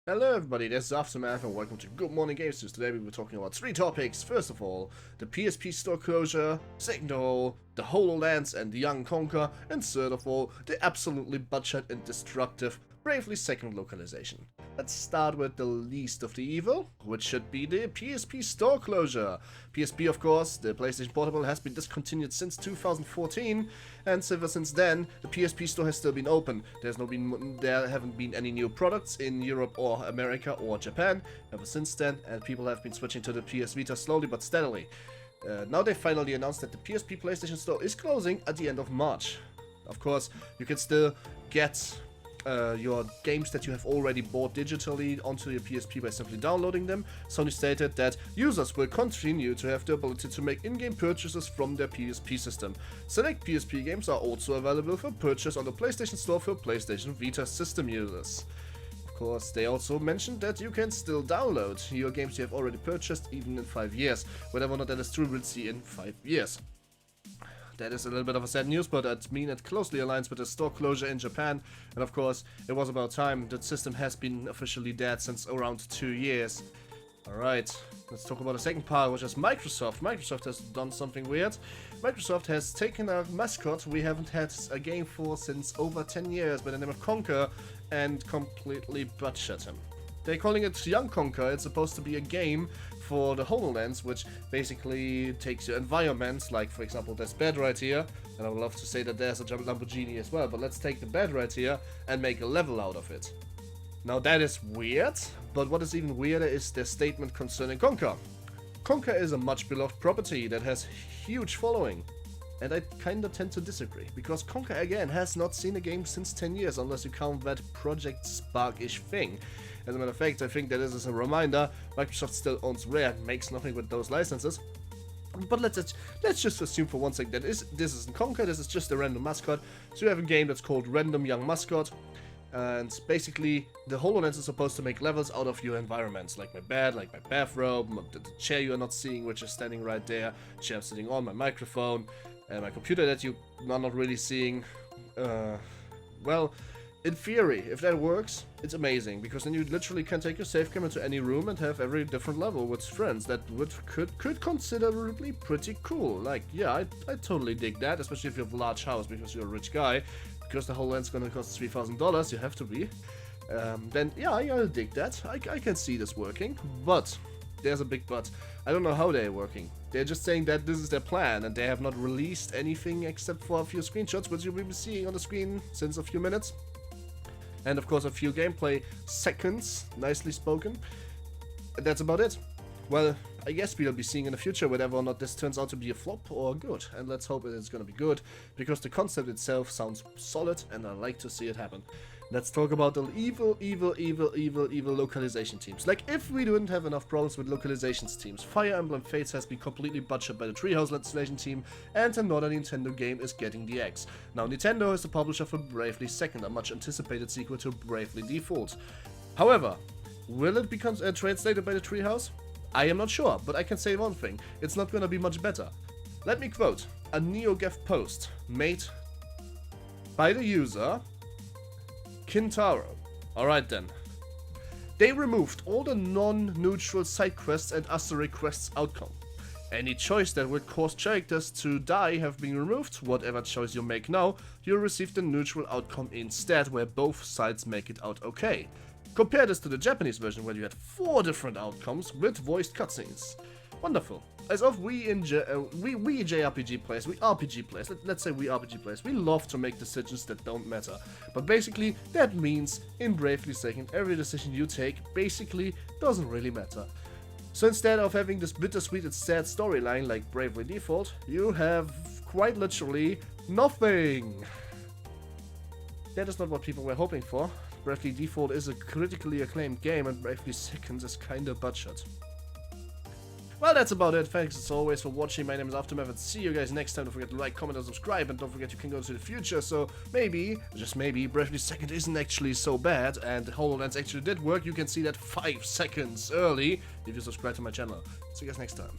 Hello everybody, this is Aftermath and welcome to Good Morning Games News. Today we were talking about three topics. First of all, the PSP store closure. Second of all, the HOLOLENS and the young Conker. And third of all, the absolutely butchered and destructive Bravely Second localization. Let's start with the least of the evil, which should be the PSP store closure. PSP, of course, the PlayStation Portable, has been discontinued since 2014, and ever since then, the PSP store has still been open. There haven't been any new products in Europe or America or Japan ever since then, and people have been switching to the PS Vita slowly but steadily. Now they finally announced that the PSP PlayStation Store is closing at the end of March. Of course, you can still get your games that you have already bought digitally onto your PSP by simply downloading them. Sony stated that users will continue to have the ability to make in-game purchases from their PSP system. Select PSP games are also available for purchase on the PlayStation Store for PlayStation Vita system users. Of course, they also mentioned that you can still download your games you have already purchased even in 5 years. Whether or not that is true, we'll see in 5 years. That is a little bit of a sad news, but it closely aligns with the store closure in Japan, and of course, it was about time. The system has been officially dead since around 2 years. Alright, let's talk about the second part, which is Microsoft. Microsoft has done something weird. Microsoft has taken a mascot we haven't had a game for since over 10 years by the name of Conker and completely butchered him. They're calling it Young Conker. It's supposed to be a game for the HoloLens, which basically takes your environment, like for example this bed right here, and I would love to say that there's a Lamborghini as well, but let's take the bed right here and make a level out of it. Now that is weird, but what is even weirder is their statement concerning Conker. Conker is a much beloved property that has huge following. And I kinda tend to disagree, because Conker again has not seen a game since 10 years, unless you count that Project Spark-ish thing. As a matter of fact, I think that this is a reminder, Microsoft still owns Rare and makes nothing with those licenses. But let's just assume for one second that this isn't Conker, this is just a random mascot. So you have a game that's called Random Young Mascot, and basically the HoloLens is supposed to make levels out of your environments, like my bed, like my bathrobe, the chair you are not seeing, which is standing right there, chair I'm sitting on, my microphone, and my computer that you are not really seeing. Well, in theory, if that works, it's amazing, because then you literally can take your save cam into any room and have every different level with friends. That could considerably pretty cool. Like, yeah, I totally dig that, especially if you have a large house because you're a rich guy. Because the whole lens gonna cost $3,000, you have to be. Then yeah, I'll dig that. I can see this working, but there's a big but. I don't know how they're working. They're just saying that this is their plan, and they have not released anything except for a few screenshots, which you will be seeing on the screen since a few minutes. And of course a few gameplay seconds, nicely spoken. And that's about it. Well, I guess we'll be seeing in the future whether or not this turns out to be a flop or good. And let's hope it's gonna be good, because the concept itself sounds solid and I like to see it happen. Let's talk about the evil localization teams. Like, if we didn't have enough problems with localizations teams, Fire Emblem Fates has been completely butchered by the Treehouse legislation team, and another Nintendo game is getting the axe. Now, Nintendo is the publisher for Bravely Second, a much anticipated sequel to Bravely Default. However, will it become translated by the Treehouse? I am not sure, but I can say one thing, it's not gonna be much better. Let me quote a NeoGAF post made by the user Kintaro. Alright then. They removed all the non-neutral side quests and asterisk quests outcome. Any choice that would cause characters to die have been removed. Whatever choice you make now, you'll receive the neutral outcome instead, where both sides make it out okay. Compare this to the Japanese version, where you had 4 different outcomes with voiced cutscenes. Wonderful. As of we JRPG players, let's say we RPG players, we love to make decisions that don't matter. But basically, that means in Bravely Second, every decision you take basically doesn't really matter. So instead of having this bittersweet and sad storyline like Bravely Default, you have quite literally nothing. That is not what people were hoping for. Bravely Default is a critically acclaimed game, and Bravely Second is kinda butchered. Well, that's about it. Thanks as always for watching. My name is Aftermath, and see you guys next time. Don't forget to like, comment, and subscribe, and don't forget you can go to the future, so maybe, just maybe, Bravely Second isn't actually so bad, and HoloLens actually did work. You can see that 5 seconds early if you subscribe to my channel. See you guys next time.